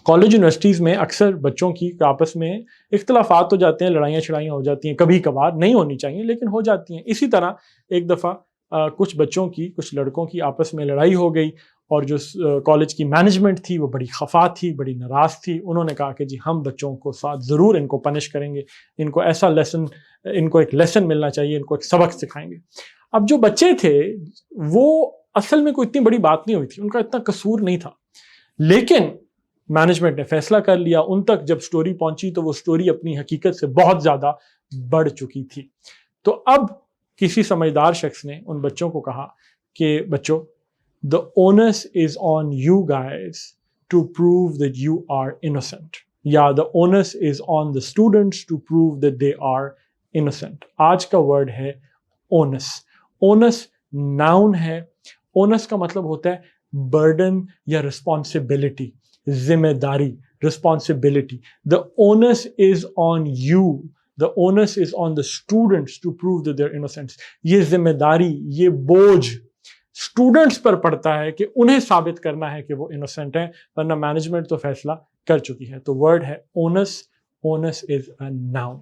College universities میں اکثر بچوں کی آپس میں اختلافات ہو جاتے ہیں، لڑائیاں چھڑائیاں ہو جاتی ہیں، کبھی کبھار نہیں ہونی چاہیے لیکن ہو جاتی ہیں. اسی طرح ایک دفعہ کچھ بچوں کی، کچھ لڑکوں کی آپس میں لڑائی ہو گئی، اور جو کالج کی مینجمنٹ تھی وہ بڑی خفا تھی، بڑی ناراض تھی. انہوں نے کہا کہ جی ہم بچوں کو ساتھ ضرور ان کو پنش کریں گے، ان کو ایسا لیسن، ان کو ایک لیسن ملنا چاہیے، ان کو ایک سبق سکھائیں گے. اب جو بچے تھے وہ اصل میں کوئی اتنی بڑی بات نہیں ہوئی تھی، ان کا اتنا قصور نہیں تھا، لیکن مینجمنٹ نے فیصلہ کر لیا. ان تک جب سٹوری پہنچی تو وہ سٹوری اپنی حقیقت سے بہت زیادہ بڑھ چکی تھی. تو اب کسی سمجھدار شخص نے ان بچوں کو کہا کہ بچوں، the onus is on you guys to prove that you are innocent. یا the onus is on the students to prove that they are innocent. آج کا ورڈ ہے onus. onus noun ہے. onus کا مطلب ہوتا ہے burden یا responsibility، ذمہ داری، responsibility. The onus is on you. The onus is on the students to prove that they're innocent. یہ ذمہ داری، یہ بوجھ اسٹوڈنٹس پر پڑتا ہے کہ انہیں ثابت کرنا ہے کہ وہ انوسینٹ ہیں، ورنہ مینجمنٹ تو فیصلہ کر چکی ہے. تو ورڈ ہے onus. onus is a noun.